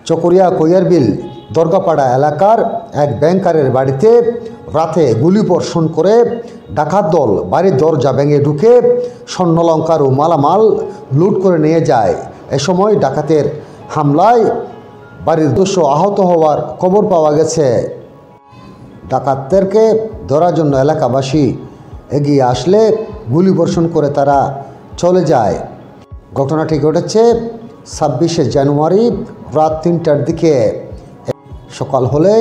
চকরিয়া কৈয়ারবিল দরগাপাড়া এলাকার এক ব্যাংকারের বাড়িতে রাতে গুলিবর্ষণ করে ডাকাত দল বাড়ির দরজা ভেঙে ঢুকে স্বর্ণালংকার ও মালামাল লুট করে নিয়ে যায়। এ সময় ডাকাতের হামলায় বাড়ির 200 আহত হওয়ার খবর পাওয়া গেছে। ডাকাতদেরকে ধরার জন্য এলাকাবাসী এগিয়ে আসলে গুলিবর্ষণ করে তারা চলে যায়। ঘটনাটি ঘটেছে 26শে জানুয়ারি রাত 3টার দিকে। সকাল হলে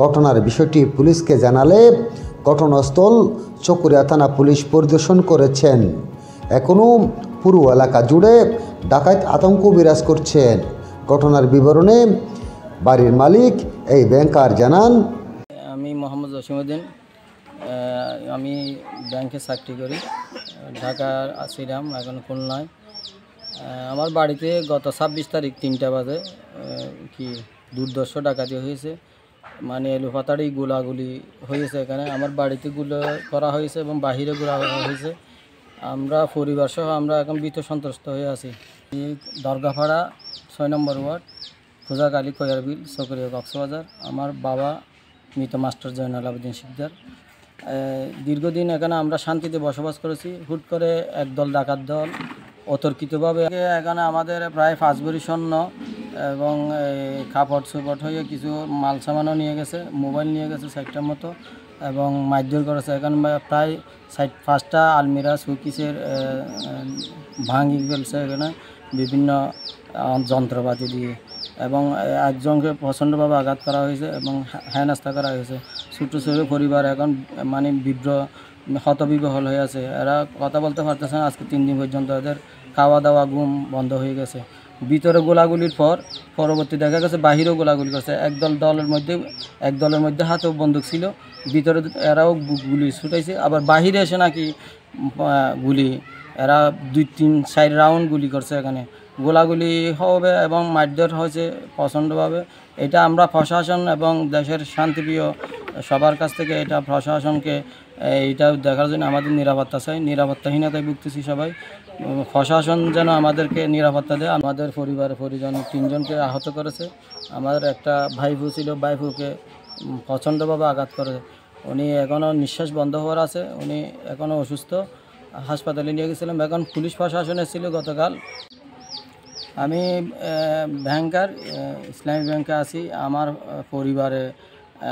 ঘটনার বিষয়টি পুলিশকে জানালে ঘটনাস্থল চকরিয়া থানা পুলিশ পরিদর্শন করেছেন। এখনও পুরো এলাকা জুড়ে ডাকাত আতঙ্ক বিরাজ করছেন। ঘটনার বিবরণে বাড়ির মালিক এই ব্যাংকার জানান, আমি মোহাম্মদ জসিমউদ্দিন, আমি ব্যাংকে চাকরি করি। ঢাকার ছিলাম, এখন খুলনায়। আমার বাড়িতে গত 26 তারিখ 3টা বাজে দুর্দর্শ ডাকাতি হয়েছে, মানে এলোপাতাড়ি গোলাগুলি হয়েছে। এখানে আমার বাড়িতে গুলো করা হয়েছে এবং বাহিরে গোলা হয়েছে। আমরা পরিবার সহ আমরা এখন ভীত সন্ত্রস্ত হয়ে আছি। দরগাপাড়া 6 নম্বর ওয়ার্ড, খোঁজাকালী কৈয়ারবিল, চকরিয়া, কক্সবাজার। আমার বাবা মৃত মাস্টার জয়নাল আবেদিন শিকদার। দীর্ঘদিন এখানে আমরা শান্তিতে বসবাস করেছি। হুট করে একদল ডাকাত দল অতর্কিতভাবে এখানে আমাদের প্রায় 5 ভরি স্বর্ণ এবং কাপড় চোপড় হয়ে কিছু মাল সামানও নিয়ে গেছে, মোবাইল নিয়ে গেছে 60টার মতো এবং মারধর করেছে। এখানে প্রায় 5টা আলমিরা শোকেসের ভাঙি ফেলছে এখানে বিভিন্ন যন্ত্রপাতি দিয়ে, এবং একজনকে প্রচণ্ডভাবে আঘাত করা হয়েছে এবং হেনস্থা করা হয়েছে। ছোটো ছোটো পরিবার এখন মানে হতবিহ্বল হয়ে আছে। এরা কথা বলতে পারতেছে না। আজকে 3 দিন পর্যন্ত এদের খাওয়া দাওয়া ঘুম বন্ধ হয়ে গেছে। ভিতরে গোলাগুলির পর পরবর্তী দেখা গেছে বাহিরেও গোলাগুলি করছে। এক দলের মধ্যে হাতেও বন্দুক ছিল, ভিতরে এরাও গুলি ছুটাইছে। আবার বাহিরে এসে নাকি গুলি এরা 2-3-4 রাউন্ড গুলি করছে। এখানে গোলাগুলি হবে এবং মারধর হয়েছে প্রচণ্ডভাবে। এটা আমরা প্রশাসন এবং দেশের শান্তিপ্রিয় সবার কাছ থেকে এটা প্রশাসনকে এইটা দেখার জন্য আমাদের নিরাপত্তা চাই। নিরাপত্তাহীনতায় ভুগতেছি সবাই। প্রশাসন যেন আমাদেরকে নিরাপত্তা দেয়। আমাদের পরিজন 3 জনকে আহত করেছে। আমাদের একটা ভাইপো ছিল, ভাইপোকে প্রচণ্ডভাবে আঘাত করে। উনি এখনও নিঃশ্বাস বন্ধ হওয়ার আছে, উনি এখনও অসুস্থ। হাসপাতালে নিয়ে গেছিলাম। এখন পুলিশ প্রশাসন এসেছিল গতকাল। আমি ব্যাংকার, ইসলামী ব্যাংকে আছি। আমার পরিবারে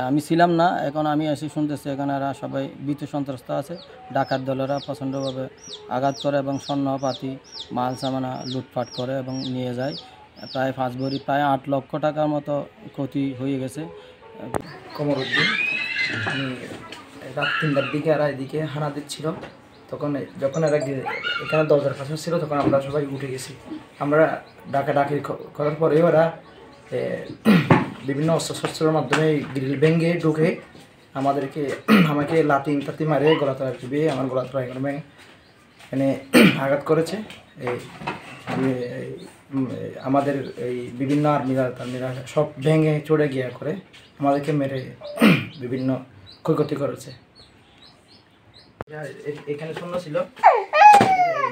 আমি ছিলাম না, এখন আমি এসে শুনতেছি এখানে এরা সবাই ভীত সন্ত্রস্ত আছে। ডাকাত দলেরা প্রচণ্ডভাবে আঘাত করে এবং স্বর্ণপাতি মাল সামানা লুটপাট করে এবং নিয়ে যায়। প্রায় 5 ভরি, প্রায় 8 লক্ষ টাকার মতো ক্ষতি হয়ে গেছে। কমরউদ্দিন, আমি রাত 3টার দিকে এরা এদিকে হানা দিচ্ছিল। যখন এরা এখানে দরজার কাছে ছিল তখন আমরা সবাই উঠে গেছি। আমরা ডাকাডাকি করার পরেও ওরা বিভিন্ন অস্ত্রশস্ত্রের মাধ্যমে গ্রিল ভেঙে ঢুকে আমাকে লাথি মারে গলাতলা চুবিয়ে আমার গলাতলা এখানে আঘাত করেছে। আমাদের এই বিভিন্ন আর্মিরা সব ভেঙে চড়ে গিয়া করে আমাদেরকে মেরে বিভিন্ন ক্ষয়ক্ষতি করেছে। এখানে শূন্য ছিল,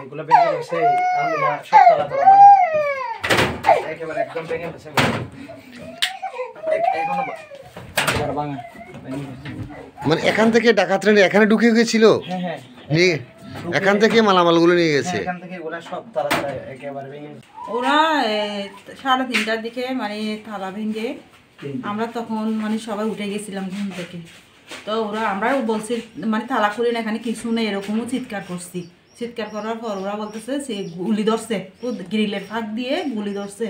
এগুলো ভেঙে গেছে। আর্মিরা সব তালা একেবারে একদম ভেঙে গেছে। মানে এখান থেকে ডাকাতরা এখানে ঢুকে গেছিল। হ্যাঁ, এখান থেকে মালামালগুলো নিয়ে গেছে। এখান থেকে ওরা সব তালা একেবারে ভেঙে গেছে। ওরা 3:30টার দিকে মানে থালা ভেঙে আমরা তখন মানে সবাই উঠে গেছিলাম ঘুম থেকে। তো আমরাও বলছি মানে তালা খুলে না, এখানে কিছু নেই, এরকমও চিৎকার করছি। চিৎকার করার পর ওরা বলতেছে সে গুলি ধরছে, গ্রিলের ফাঁক দিয়ে গুলি ধরছে।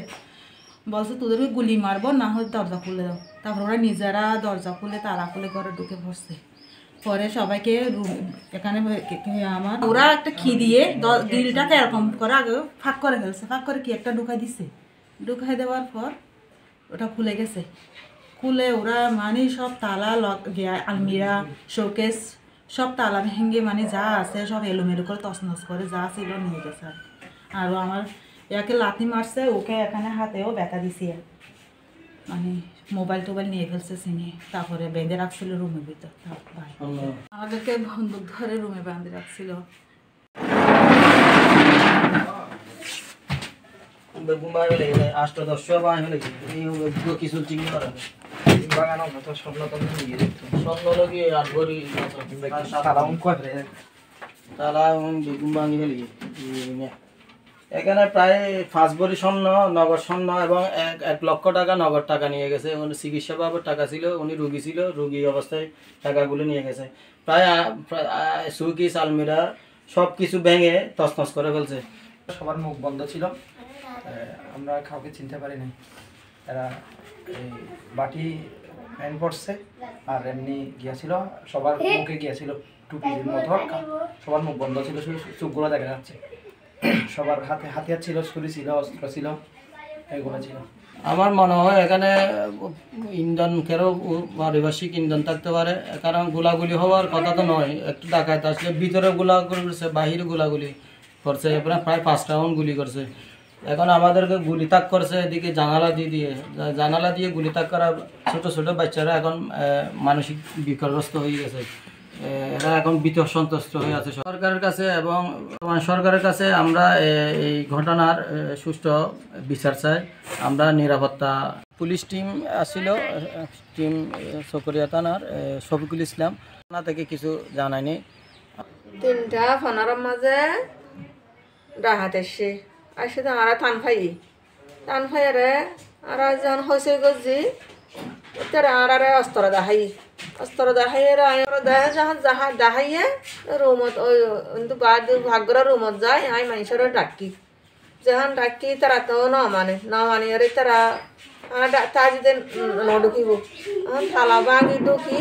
বলছে তোদেরকে গুলি মারবো, না হয় দরজা খুলে দাও। তারপর ওরা নিজেরা দরজা খুলে তালা খুলে ঘরে ঢুকে পড়ছে। পরে সবাইকে এখানে আমার ওরা একটা খি দিয়ে গ্রিলটাকে এরকম করে আগে ফাঁক করে ফেলছে। ফাঁক করে কি একটা ঢুকাই দিচ্ছে। ঢুকাই দেওয়ার পর ওটা খুলে গেছে। খুলে ওরা মানে সব তালা আলমিরা শোকেস সব তালা ভেঙে মানে যা আছে সব এলোমেলো করে তছনছ করে যা ছিল নিয়ে গেছে। আর আমার একে লাথি মারছে, ওকে এখানে হাতেও ব্যথা দিছে। মানে মোবাইল টোবাইল নিয়ে ফেলছে চিনি। তারপরে বেঁধে রাখছিল রুমের ভিতর। আমাদেরকে বন্দুক ধরে রুমে বেঁধে রাখছিল। বেগুন বাঙে লেগে 8-10 বাঙে লেগে এই কিছু চিংড়ি মারা বাগানো মতো স্বর্ণ তন্ত্র নিয়ে যেত স্বর্ণ লগি 8 ভরি তারা কয় রে তালা বেগুন বাঙে লেগে এখানে প্রায় 5 ভরি স্বর্ণ নগদ স্বর্ণ এবং 1 লক্ষ টাকা নগদ টাকা নিয়ে গেছে। উনি চিকিৎসা বাবদ টাকা ছিল, উনি রোগী ছিল, রোগী অবস্থায় টাকাগুলো নিয়ে গেছে। প্রায় সুকিস আলমিরা সব কিছু ভেঙে তছনছ করে ফেলছে। সবার মুখ বন্ধ ছিল, আমরা কাউকে চিনতে পারি নাই। এরা এই বাটি প্যান পড়ছে আর এমনি গিয়েছিল, সবার মুখে গিয়েছিল টুপির মতো, সবার মুখ বন্ধ ছিল, চোখগুলো দেখা যাচ্ছে। সবার হাতে হাতিয়ার ছিল, ছুরি ছিল, অস্ত্র ছিল, এগুলো ছিল। আমার মনে হয় এখানে ইন্ধনকেরও পারিপার্শ্বিক ইন্ধন থাকতে পারে, কারণ গোলাগুলি হওয়ার কথা তো নয়। একটু ডাকাত আসলে ভিতরে গোলা করছে, বাহিরে গোলাগুলি করছে, প্রায় 5 রাউন্ড গুলি করছে। এখন আমাদেরকে গুলি তাক করছে এদিকে জানালা দিয়ে গুলি তাক করা। ছোট ছোট বাচ্চারা এখন মানসিক বিকারগ্রস্ত হয়ে গেছে, এরা এখন ভীত সন্ত্রস্ত হয়ে আছে। সরকারের কাছে এবং সরকারের কাছে আমরা এই ঘটনার সুষ্ঠু বিচার চাই। আমরা নিরাপত্তা পুলিশ টিম আসছিল, টিম চকরিয়া থানার শফিকুল ইসলাম থানা থেকে কিছু জানায়নি। 3:15 মাঝে ডাহাত এসে তো আর টান ফাইয়ারে আর যখন হয়েছে গজি তারা আর অস্ত্র দেখাই দেহে যখন দেখাইয়ে রুমত ওই বাদ ভাগ্যর রুমত যায়। আমি মানুষের ডাকি যখন ডাকি তারা তো নমানে আরে তারা তা যদি নঢুকিব থালা ভাঙি ঢুকি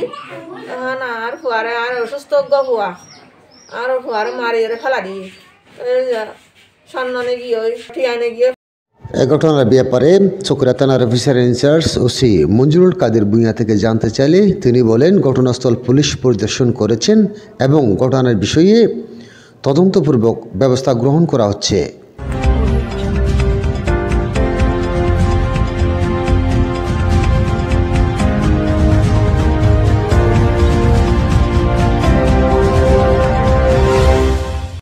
তখন আর হুয়ারে আর অসুস্থ হুয়া আর হুয়ারে মারিয়ে ফেলা দিয়ে সন্ন্যনে গিয়ে ঠিয়ানে গিয়ে। এ ঘটনার ব্যাপারে চকরিয়া থানার অফিসার ইনচার্জ ওসি মঞ্জুরুল কাদের ভূঁইয়া থেকে জানতে চাইলে তিনি বলেন, ঘটনাস্থল পুলিশ পরিদর্শন করেছেন এবং ঘটনার বিষয়ে তদন্তপূর্বক ব্যবস্থা গ্রহণ করা হচ্ছে।